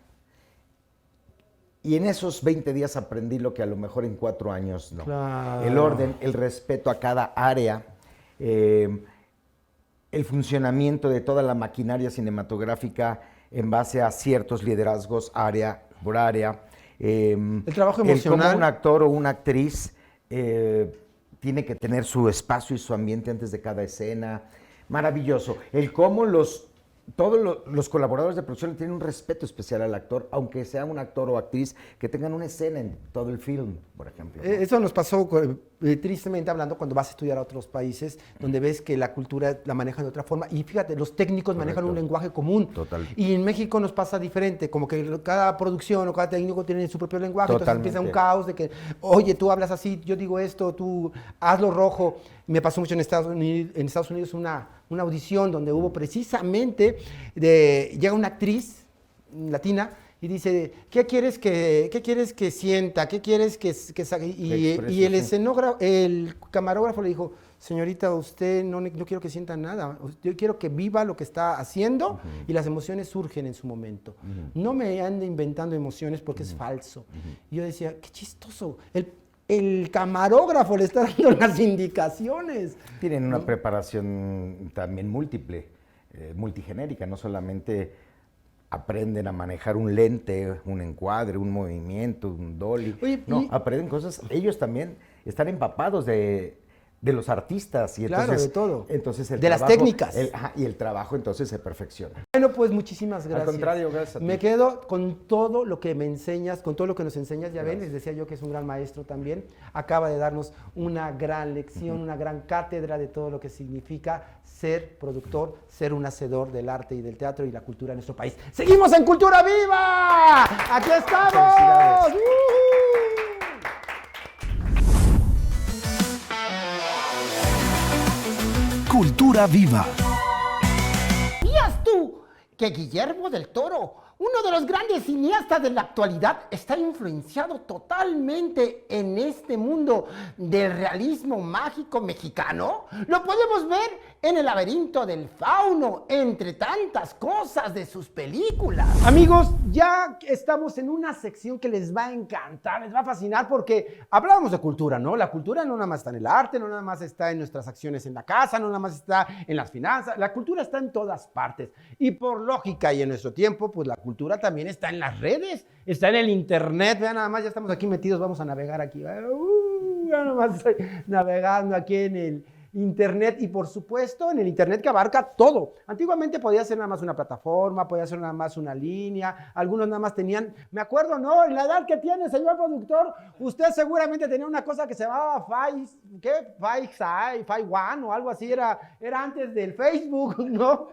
Y en esos 20 días aprendí lo que a lo mejor en 4 años no. Claro. El orden, el respeto a cada área, el funcionamiento de toda la maquinaria cinematográfica en base a ciertos liderazgos área por área. El trabajo emocional. Cómo un actor o una actriz tiene que tener su espacio y su ambiente antes de cada escena. Maravilloso. El cómo todos los colaboradores de producción tienen un respeto especial al actor, aunque sea un actor o actriz que tengan una escena en todo el film, por ejemplo. Eso nos pasó tristemente hablando cuando vas a estudiar a otros países, donde ves que la cultura la manejan de otra forma. Y fíjate, los técnicos manejan un lenguaje común. Total. Y en México nos pasa diferente, como que cada producción o cada técnico tiene su propio lenguaje. Totalmente. Entonces empieza un caos de que, oye, tú hablas así, yo digo esto, tú hazlo rojo. Me pasó mucho en Estados Unidos una audición donde hubo precisamente, llega una actriz latina y dice, ¿qué quieres que sienta? ¿Qué quieres que y el escenógrafo, el camarógrafo le dijo, señorita, usted no quiero que sienta nada, yo quiero que viva lo que está haciendo y las emociones surgen en su momento. No me ande inventando emociones porque es falso. Y yo decía, qué chistoso, el camarógrafo le está dando las indicaciones. Tienen una preparación también múltiple, multigenérica, no solamente aprenden a manejar un lente, un encuadre, un movimiento, un dolly. Oye, no, aprenden cosas, ellos también están empapados de los artistas. Y claro, entonces, de todo. Entonces el de trabajo, las técnicas. Y el trabajo entonces se perfecciona. Bueno, pues muchísimas gracias. Al contrario, gracias a ti. Me quedo con todo lo que me enseñas, con todo lo que nos enseñas. Ya ven, les decía yo que es un gran maestro también. Acaba de darnos una gran lección, una gran cátedra de todo lo que significa ser productor, ser un hacedor del arte y del teatro y la cultura en nuestro país. ¡Seguimos en Cultura Viva! ¡Aquí estamos! Felicidades. Cultura Viva. ¿Sabías tú que Guillermo del Toro, uno de los grandes cineastas de la actualidad, está influenciado totalmente en este mundo del realismo mágico mexicano? Lo podemos ver en El laberinto del fauno, entre tantas cosas de sus películas. Amigos, ya estamos en una sección que les va a encantar, les va a fascinar, porque hablábamos de cultura, ¿no? La cultura no nada más está en el arte, no nada más está en nuestras acciones en la casa, no nada más está en las finanzas, la cultura está en todas partes. Y por lógica y en nuestro tiempo, pues la cultura también está en las redes, está en el internet. Vean, nada más ya estamos aquí metidos, vamos a navegar aquí. Ya nada más estoy navegando aquí en Internet y, por supuesto, en el Internet que abarca todo. Antiguamente podía ser nada más una plataforma, podía ser nada más una línea, algunos nada más tenían, me acuerdo, ¿no? En la edad que tiene, señor productor, usted seguramente tenía una cosa que se llamaba Fi One o algo así, era antes del Facebook, ¿no?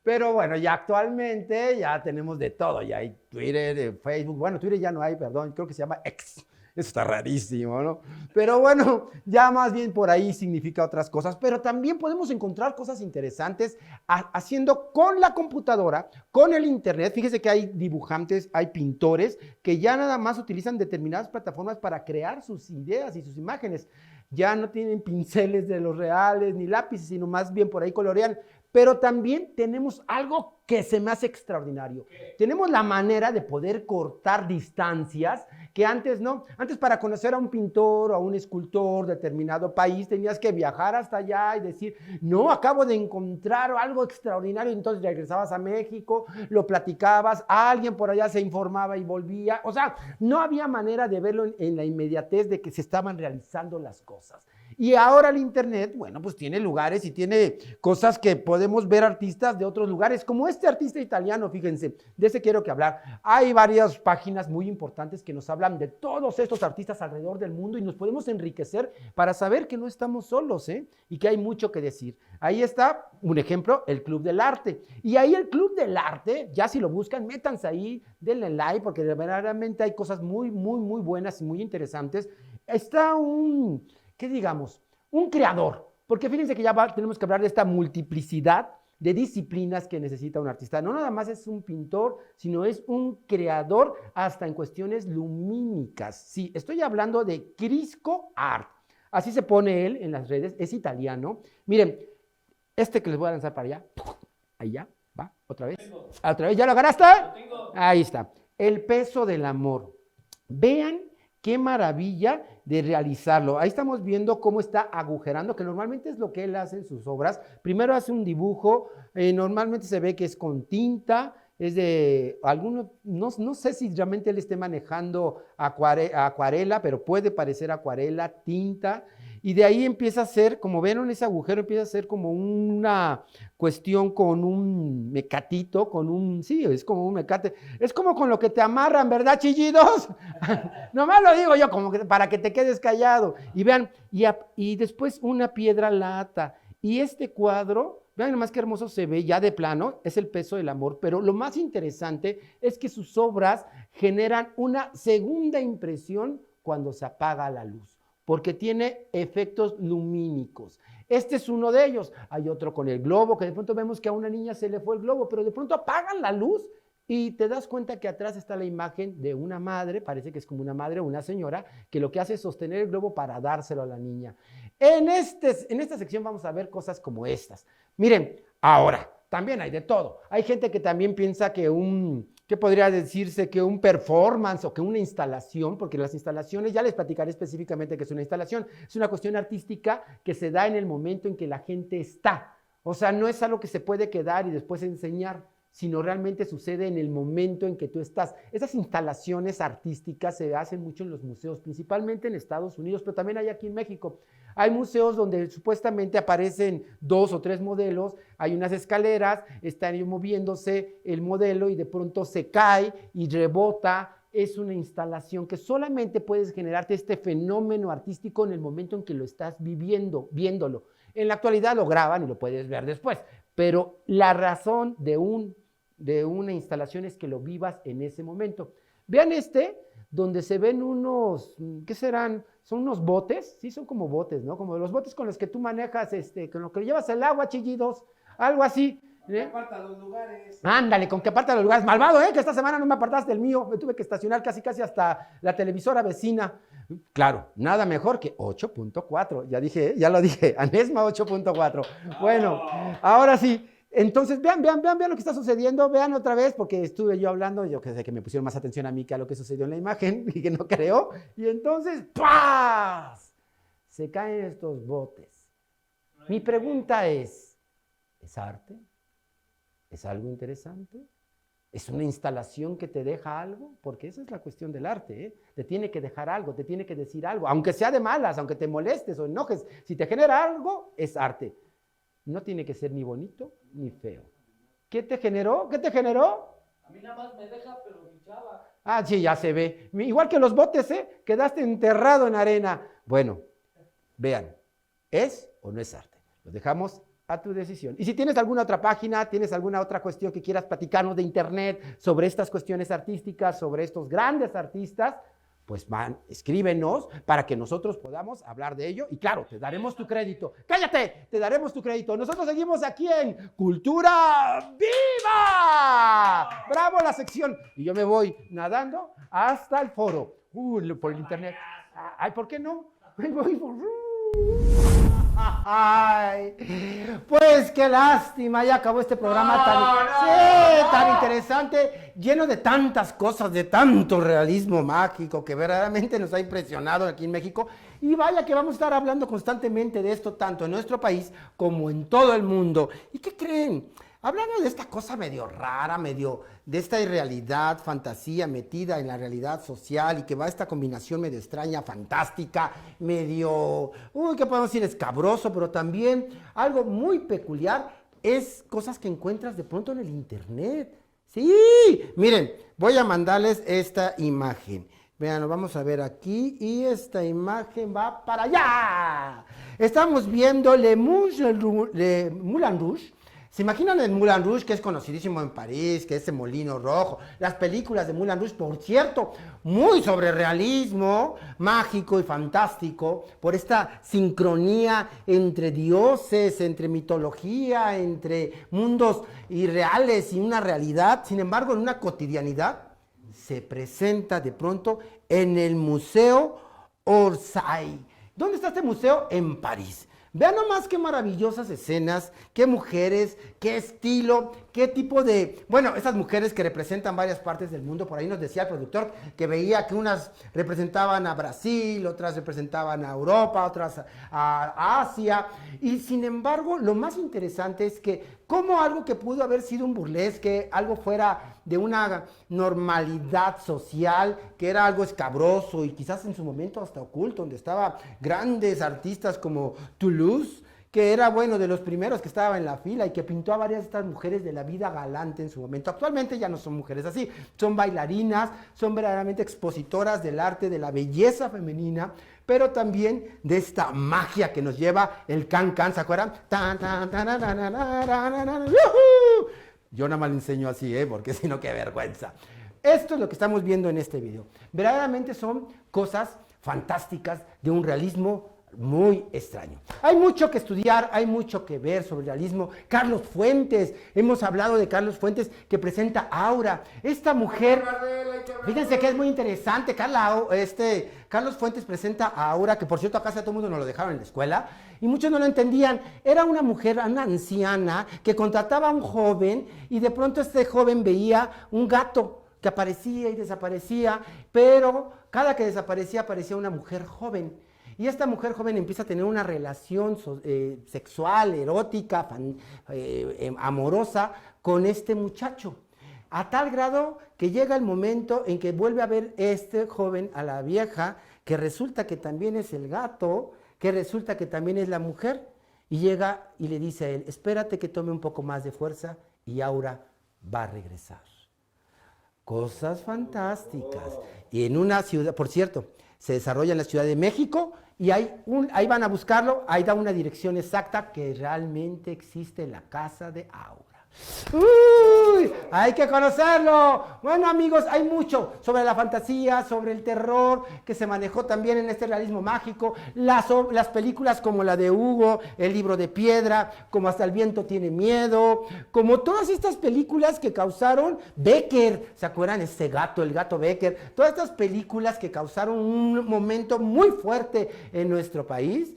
Pero bueno, ya actualmente ya tenemos de todo, ya hay Twitter, Facebook, bueno, Twitter ya no hay, perdón, creo que se llama X. Eso está rarísimo, ¿no? Pero bueno, ya más bien por ahí significa otras cosas. Pero también podemos encontrar cosas interesantes haciendo con la computadora, con el Internet. Fíjese que hay dibujantes, hay pintores que ya nada más utilizan determinadas plataformas para crear sus ideas y sus imágenes. Ya no tienen pinceles de los reales ni lápices, sino más bien por ahí colorean. Pero también tenemos algo que se me hace extraordinario. Tenemos la manera de poder cortar distancias que antes no. Antes, para conocer a un pintor o a un escultor de determinado país tenías que viajar hasta allá y decir, no, acabo de encontrar algo extraordinario. Entonces regresabas a México, lo platicabas, alguien por allá se informaba y volvía. O sea, no había manera de verlo en la inmediatez de que se estaban realizando las cosas. Y ahora el Internet, bueno, pues tiene lugares y tiene cosas que podemos ver artistas de otros lugares, como este artista italiano, fíjense, de ese quiero que hablar. Hay varias páginas muy importantes que nos hablan de todos estos artistas alrededor del mundo y nos podemos enriquecer para saber que no estamos solos, y que hay mucho que decir. Ahí está un ejemplo, el Club del Arte. Y ahí el Club del Arte, ya si lo buscan, métanse ahí, denle like, porque verdaderamente hay cosas muy, muy, muy buenas y muy interesantes. Está ¿qué digamos? Un creador, porque fíjense que ya tenemos que hablar de esta multiplicidad de disciplinas que necesita un artista. No nada más es un pintor, sino es un creador hasta en cuestiones lumínicas. Sí, estoy hablando de Crisco Art. Así se pone él en las redes, es italiano. Miren, este que les voy a lanzar para allá, ahí ya, va, otra vez. ¿Otra vez? ¿Ya lo agarraste? Ahí está. El peso del amor. Vean qué maravilla de realizarlo. Ahí estamos viendo cómo está agujerando, que normalmente es lo que él hace en sus obras. Primero hace un dibujo, normalmente se ve que es con tinta, es de algunos, no sé si realmente él esté manejando acuarela, pero puede parecer acuarela, tinta, y de ahí empieza a ser, como ven en ese agujero, empieza a ser como una cuestión con un mecatito, sí, es como un mecate, es como con lo que te amarran, ¿verdad, chillidos? Nomás lo digo yo, como que para que te quedes callado. Y vean, y después una piedra lata, y este cuadro, vean nomás qué hermoso se ve ya de plano, es el peso del amor, pero lo más interesante es que sus obras generan una segunda impresión cuando se apaga la luz, porque tiene efectos lumínicos. Este es uno de ellos. Hay otro con el globo, que de pronto vemos que a una niña se le fue el globo, pero de pronto apagan la luz y te das cuenta que atrás está la imagen de una madre, parece que es como una madre o una señora, que lo que hace es sostener el globo para dárselo a la niña. En esta sección vamos a ver cosas como estas. Miren, ahora, también hay de todo. Hay gente que también piensa que ¿qué podría decirse? Que un performance o que una instalación, porque las instalaciones, ya les platicaré específicamente qué es una instalación, es una cuestión artística que se da en el momento en que la gente está. O sea, no es algo que se puede quedar y después enseñar, sino realmente sucede en el momento en que tú estás. Esas instalaciones artísticas se hacen mucho en los museos, principalmente en Estados Unidos, pero también hay aquí en México. Hay museos donde supuestamente aparecen 2 o 3 modelos, hay unas escaleras, está moviéndose el modelo y de pronto se cae y rebota. Es una instalación que solamente puedes generarte este fenómeno artístico en el momento en que lo estás viéndolo. En la actualidad lo graban y lo puedes ver después, pero la razón de una instalación es que lo vivas en ese momento. Vean donde se ven unos, ¿qué serán? Son unos botes, sí, son como botes, ¿no? Como los botes con los que tú manejas, con los que llevas el agua, chillidos, algo así. Que aparta los lugares. Ándale, con que aparta los lugares. Malvado, que esta semana no me apartaste del mío. Me tuve que estacionar casi hasta la televisora vecina. Claro, nada mejor que 8.4. Ya lo dije, Anesma 8.4. Bueno, ahora sí. Entonces, vean lo que está sucediendo, vean otra vez, porque estuve yo hablando, yo que sé que me pusieron más atención a mí que a lo que sucedió en la imagen, y que no creo, y entonces, ¡paz! Se caen estos botes. Mi pregunta ¿es arte? ¿Es algo interesante? Es una instalación que te deja algo, porque esa es la cuestión del arte, ¿eh? Te tiene que dejar algo, te tiene que decir algo, aunque sea de malas, aunque te molestes o enojes, si te genera algo, es arte. No tiene que ser ni bonito ni feo. ¿Qué te generó? ¿Qué te generó? A mí nada más me deja, pero chava. Ah, sí, ya se ve. Igual que los botes, ¿eh? Quedaste enterrado en arena. Bueno, vean, ¿es o no es arte? Lo dejamos a tu decisión. Y si tienes alguna otra página, tienes alguna otra cuestión que quieras platicarnos de internet sobre estas cuestiones artísticas, sobre estos grandes artistas, pues escríbenos para que nosotros podamos hablar de ello y claro, te daremos tu crédito. ¡Cállate! Te daremos tu crédito. Nosotros seguimos aquí en Cultura Viva. ¡Bravo la sección! Y yo me voy nadando hasta el foro. Por el internet. Ay, ¿por qué no? Ay, pues qué lástima, ya acabó este programa tan interesante, lleno de tantas cosas, de tanto realismo mágico que verdaderamente nos ha impresionado aquí en México. Y vaya que vamos a estar hablando constantemente de esto, tanto en nuestro país como en todo el mundo. ¿Y qué creen? Hablando de esta cosa medio rara, medio de esta irrealidad, fantasía metida en la realidad social y que va esta combinación medio extraña, fantástica, medio, ¿qué podemos decir? Escabroso, pero también algo muy peculiar, es cosas que encuentras de pronto en el internet. Sí, miren, voy a mandarles esta imagen. Vean, lo vamos a ver aquí y esta imagen va para allá. Estamos viendo Le Moulin Rouge. ¿Se imaginan el Moulin Rouge, que es conocidísimo en París, que es el Molino Rojo? Las películas de Moulin Rouge, por cierto, muy sobre realismo, mágico y fantástico, por esta sincronía entre dioses, entre mitología, entre mundos irreales y una realidad. Sin embargo, en una cotidianidad, se presenta de pronto en el Museo Orsay. ¿Dónde está este museo? En París. Vean nomás qué maravillosas escenas, qué mujeres, qué estilo, qué tipo de... Bueno, esas mujeres que representan varias partes del mundo, por ahí nos decía el productor que veía que unas representaban a Brasil, otras representaban a Europa, otras a Asia, y sin embargo, lo más interesante es que como algo que pudo haber sido un burlesque, algo fuera de una normalidad social, que era algo escabroso y quizás en su momento hasta oculto, donde estaban grandes artistas como Toulouse, que era, bueno, de los primeros que estaba en la fila y que pintó a varias de estas mujeres de la vida galante en su momento. Actualmente ya no son mujeres así, son bailarinas, son verdaderamente expositoras del arte, de la belleza femenina, pero también de esta magia que nos lleva el can-can, ¿se acuerdan? Yo nada más le enseño así, porque si no, qué vergüenza. Esto es lo que estamos viendo en este video. Verdaderamente son cosas fantásticas de un realismo muy extraño. Hay mucho que estudiar, hay mucho que ver sobre el realismo. Carlos Fuentes, hemos hablado de Carlos Fuentes que presenta Aura. Esta mujer, fíjense que es muy interesante. Carlos Fuentes presenta a Aura, que por cierto acá todo el mundo nos lo dejaron en la escuela y muchos no lo entendían. Era una mujer, una anciana que contrataba a un joven y de pronto este joven veía un gato que aparecía y desaparecía, pero cada que desaparecía aparecía una mujer joven. Y esta mujer joven empieza a tener una relación sexual, erótica, amorosa con este muchacho. A tal grado que llega el momento en que vuelve a ver este joven a la vieja, que resulta que también es el gato, que resulta que también es la mujer. Y llega y le dice a él, espérate que tome un poco más de fuerza y Aura va a regresar. Cosas fantásticas. Y en una ciudad, por cierto, se desarrolla en la Ciudad de México y ahí van a buscarlo, ahí da una dirección exacta que realmente existe en la casa de Aura. ¡Uy! Hay que conocerlo. Bueno, amigos, hay mucho sobre la fantasía, sobre el terror que se manejó también en este realismo mágico. Las películas como la de Hugo, El libro de piedra, como Hasta el viento tiene miedo, como todas estas películas que causaron Becker, ¿se acuerdan? Ese gato, el gato Becker. Todas estas películas que causaron un momento muy fuerte en nuestro país,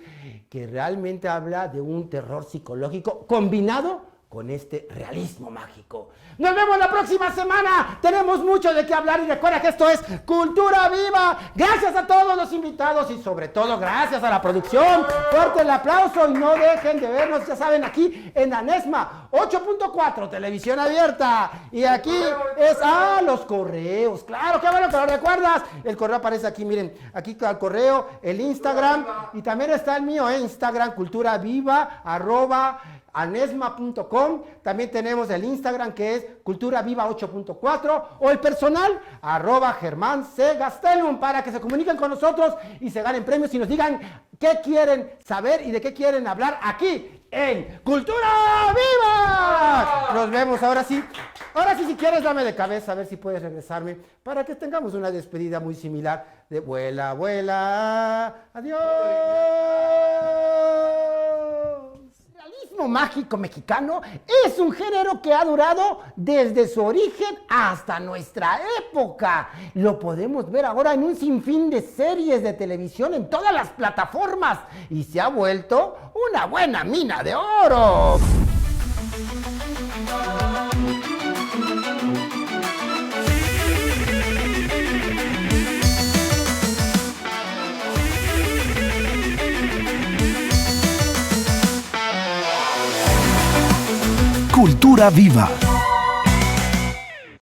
que realmente habla de un terror psicológico combinado con este realismo mágico. Nos vemos la próxima semana. Tenemos mucho de qué hablar y recuerda que esto es Cultura Viva. Gracias a todos los invitados y sobre todo gracias a la producción. Fuerte el aplauso y no dejen de vernos, ya saben, aquí en Anesma 8.4, televisión abierta. Y aquí es, los correos. Claro, qué bueno que lo recuerdas. El correo aparece aquí, miren, aquí está el correo, el Instagram y también está el mío, Instagram, Cultura Viva, @anesma.com. También tenemos el Instagram que es Cultura Viva 8.4 o el personal @Germán C. Gastelum para que se comuniquen con nosotros y se ganen premios y nos digan qué quieren saber y de qué quieren hablar aquí en Cultura Viva. Nos vemos ahora sí. Ahora sí, si quieres, dame de cabeza a ver si puedes regresarme para que tengamos una despedida muy similar de vuela, vuela, adiós. Realismo mágico mexicano es un género que ha durado desde su origen hasta nuestra época. Lo podemos ver ahora en un sinfín de series de televisión en todas las plataformas y se ha vuelto una buena mina de oro. Cultura Viva.